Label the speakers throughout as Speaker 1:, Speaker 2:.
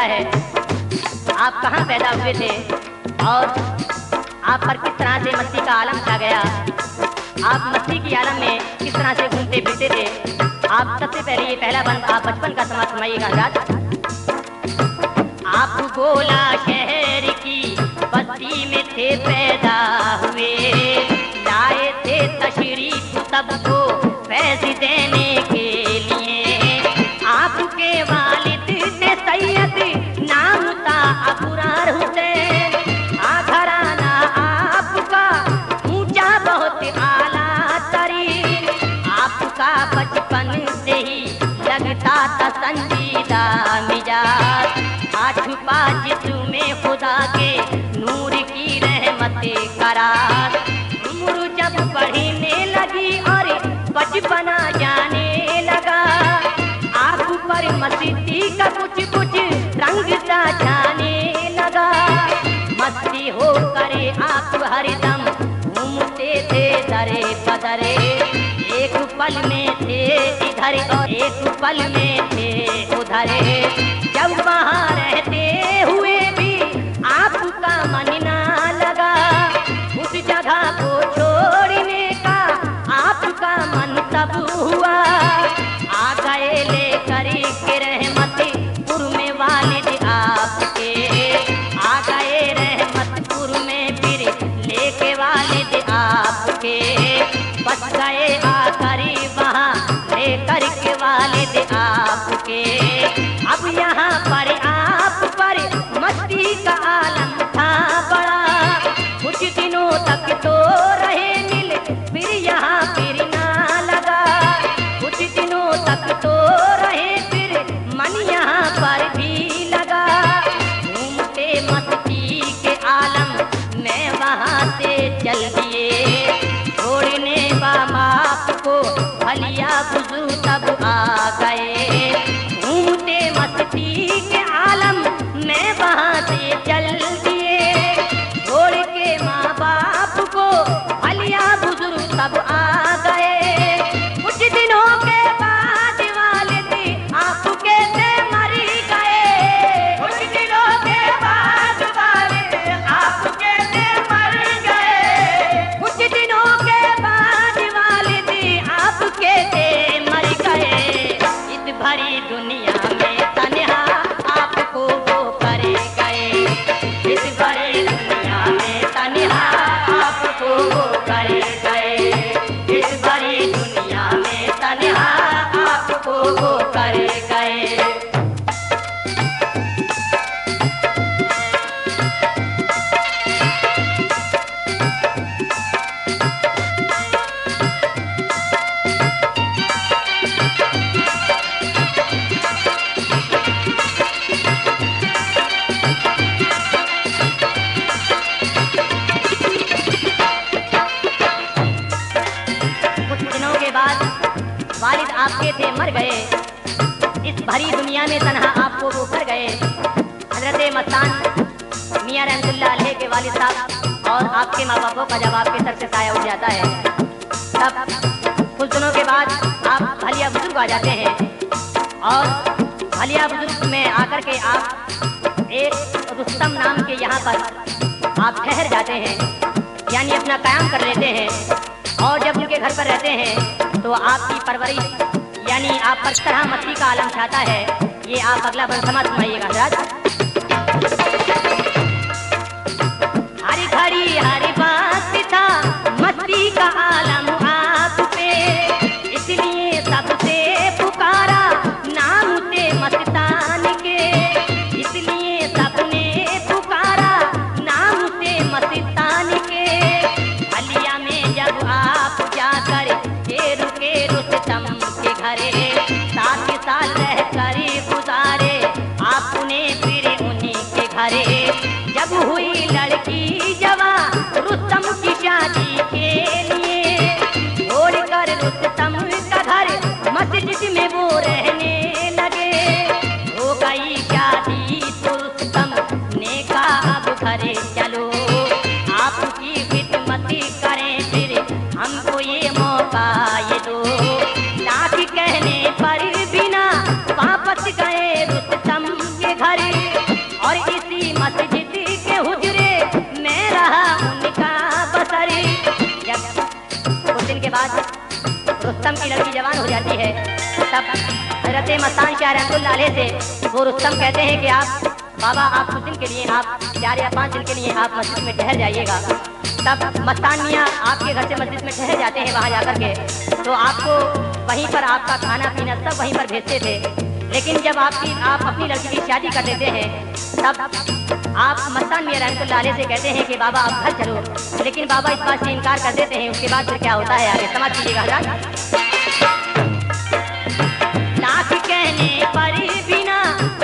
Speaker 1: है आप कहाँ पैदा हुए थे और आप पर किस तरह से मस्ती का आलम छा गया, आप मस्ती की आलम में किस तरह से घूमते फिरते थे। आप सबसे पहले ये पहला बंद आप बचपन का समाज सुनाइएगा हजरात। आप गोला शहर की बस्ती में थे पैदा हुए, लाए थे तशरीफ सबको फैज़ देने के लिए। आपके वालिद थे सैयद, नाम था अबरार हुसैन। घराना आपका ऊंचा बहुत आला तरीन, आपका बचपन से ही लगता था संजीदा मिजाज। छुपा जिस्म खुदा के नूर की रहमत करार। उम्र जब बढ़ने लगी और बचपना जाने लगा, आँख पर मस्ती का कुछ कुछ रंग सा जाने लगा। मस्ती हो करे आप हरदम घूमते थे दरे बदरे, एक पल में थे इधर और एक पल में थे उधर। जब वहाँ रहते हुए भी आपका मन ना लगा, उस जगह को छोड़ने का आपका मन तब हुआ। आ गए लेकर के रहमतपुर में वालिद आपके, आ गए रहमतपुर में फिर लेके वालिद आपके। बस गए आकर वहाँ लेकर के वालिद आपके। अब यहाँ पर आप पर मस्ती का आलम था बड़ा, कुछ दिनों तक तो रहे नील फिर यहाँ फिर ना लगा। कुछ दिनों तक तो रहे फिर मन यहाँ पर भी लगा। घूमते मस्ती के आलम में वहाँ से चल दिए, छोड़ने बाप को भलिया बुजू तब आ गए। घूमते मस्ती के आलम में वहाँ से चल दिए, छोड़ के माँ बाप को भलिया बुजुर्ग तब आ गए। कुछ दिनों के बाद वालिद आपके से मर गए। कुछ दिनों के बाद वालिद आपके से मर गए। कुछ दिनों के बाद वालिद आपके से मर गए। इस भरी दुनिया में तन्हा आपको वो कर गए। इस भरी दुनिया में तन्हा आपको वो कर गए। इस भरी दुनिया में तन्हा आपको वो कर गए। वालिद आपके थे मर गए, इस भरी दुनिया में तन्हा आपको वो कर गए। हजरत मस्तान मियां रहमतुल्लाह अलैह के वालिद साहब और आपके माँ बापों का जब आपके सर से साया उठ जाता है, तब कुछ दिनों के बाद आप भलिया बुजुर्ग आ जाते हैं। और भलिया बुजुर्ग में आकर के आप एक रुस्तम नाम के यहाँ पर आप ठहर जाते हैं, यानी अपना कायम कर लेते हैं। और जब उनके घर पर रहते हैं तो आपकी परवरिश यानी आप पर तरह मस्ती का आलम छाता है। ये आप अगला बंद समाज सुनाइएगा हजरात। हर घड़ी हर बात था मस्ती का आलम आप पे, इसलिए सबसे पुकारा नाम थे मस्तान के। इसलिए सबने पुकारा नाम थे मस्तान के। भलिया में जब आप जाकर रुके रुस्तम के घरे, 7 साल रह कर गुजारे आपने फिर उन्हीं के घरे। जब हुई लड़की जवां रुस्तम की शादी के लिए, छोड़कर रुस्तम का घर मस्जिद में वो रहने लगे। हो गई शादी तो रुस्तम ने कहा अब घरे चलो, आपकी खिदमत करें फिर हमको ये मौका ये दो। लाख कहने पर बिना वापस गए रुस्तम के घर। रुस्तम की लड़की जवान हो जाती है, तब हजरत मस्तान शाह रहमतुल्लाह अलैह से वो रुस्तम कहते हैं कि आप बाबा आप कुछ दिन के लिए, आप 4 या 5 दिन के लिए आप मस्जिद में ठहर जाइएगा। तब मस्तान मियाँ आपके घर से मस्जिद में ठहर जाते हैं वहाँ जाकर के, तो आपको वहीं पर आपका खाना पीना सब वहीं पर भेजते थे। लेकिन जब आप अपनी लड़की की शादी कर देते हैं, तब आप मस्तान मियाँ रहमतुल्लाह अलैह से कहते हैं कि बाबा आप घर चलो, लेकिन बाबा इस बात से इनकार कर देते हैं। उसके बाद फिर क्या होता है आगे समाज कीजिएगा हज़रात। लाख कहने पर भी ना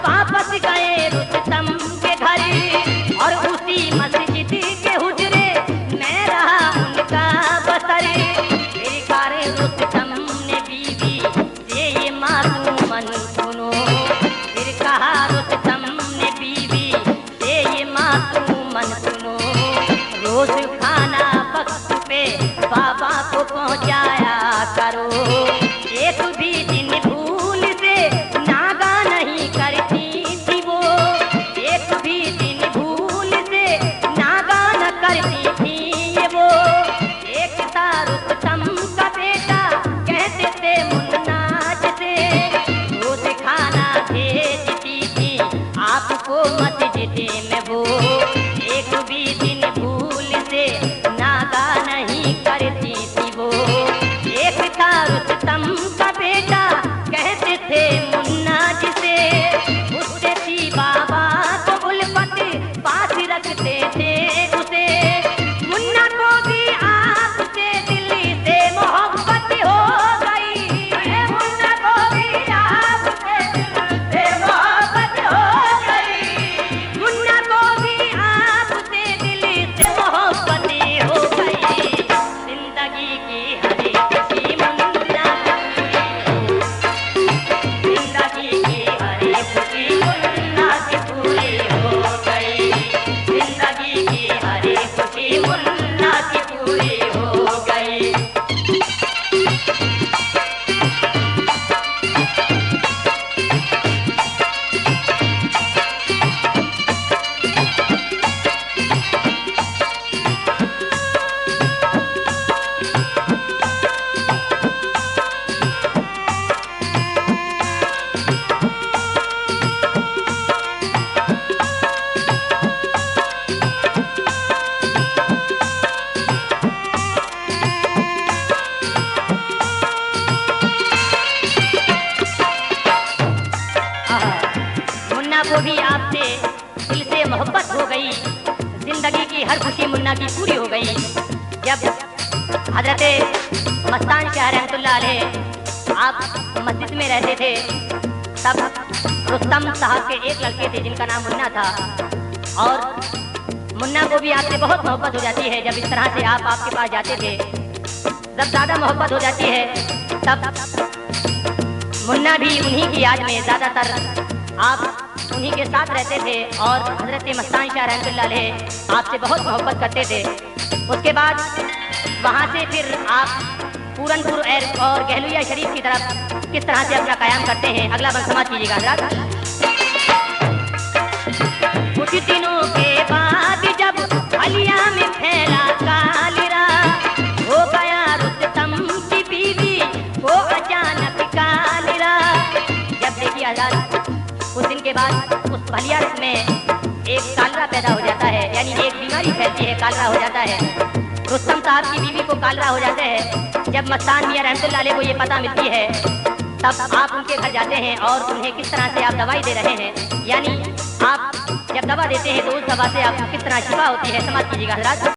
Speaker 1: वापस गए रुस्तम के घर, और उसी मस्जिद के हुजरे में रहा उनका बसर। फिर कार रुस्तम ने बीवी से ये मासूम मन सुनो, फिर कहा रुस्तम ने बीवी से ये मासूम मन सुनो, रोज खाना वक्त पे बाबा को पहुंचाया करो, एक भी दिन भूल से नागा नहीं करती थी वो, एक भी दिन भूल से नागा न करती थी ये वो। एक था रुस्तम का बेटा कहते थे मुन्ना से, रोज खाना भेजती थी आपको मस्जिद में वो, एक भी दिन भूल से नागा नहीं करती थी वो। एक था रुस्तम का बेटा कहते थे मुन्ना जिसे, उससे थी बाबा को उल्फत पास रखते थे उसे। मुन्ना को भी आपसे दिल से मोहब्बत हो गई, मुन्ना को भी आपसे दिल से मोहब्बत हो गई, मुन्ना को भी आपसे दिल से मोहब्बत हो गई। जिंदगी की हर एक खुशी मुन्ना जिंदगी की हर एक खुशी मुन्ना की पूरी हो गई, जिंदगी की हर एक खुशी मुन्ना की पूरी हो गई। मुन्ना को भी आपसे दिल से मोहब्बत हो गई, जिंदगी की हर खुशी मुन्ना की पूरी हो गई। जब हजरत मस्तान शाह रहमतुल्लाह अलैह आप मस्जिद में रहते थे, तब रुस्तम साहब के एक लड़के थे जिनका नाम मुन्ना था, और मुन्ना को भी आपसे बहुत मोहब्बत हो जाती है। जब इस तरह से आप आपके पास जाते थे, जब ज़्यादा मोहब्बत हो जाती है, तब मुन्ना भी उन्हीं की याद में ज़्यादातर आप उन्हीं के साथ रहते थे, और हजरत मस्तान शाह रहमतुल्लाह अलैह आपसे बहुत मोहब्बत करते थे। उसके बाद वहाँ से फिर आप पूरनपुर और गहलुया शरीफ की तरफ किस तरह से अपना कायम करते हैं, अगला बंद समाज कीजिएगा हज़रात। कुछ दिनों के बाद जब अलिया में फैला कालिरा, हो गया रुस्तम की बीवी वो अचानक कालिरा। जब देखिए हज़रात, कुछ दिन के बाद उस बलिया में एक कालरा पैदा हो जाता है, यानी एक बीमारी फैलती है, कालरा हो जाता है। रुस्तम साहब की बीवी को कालरा हो जाता है। जब मस्तान मियाँ रहमतुल्लाह अलैह को ये पता मिलती है, तब आप उनके घर जाते हैं और उन्हें किस तरह से आप दवाई दे रहे हैं, यानी आप जब दवा देते हैं तो उस दवा से आप किस तरह शिफा होती है, समाज कीजिएगा हज़रात।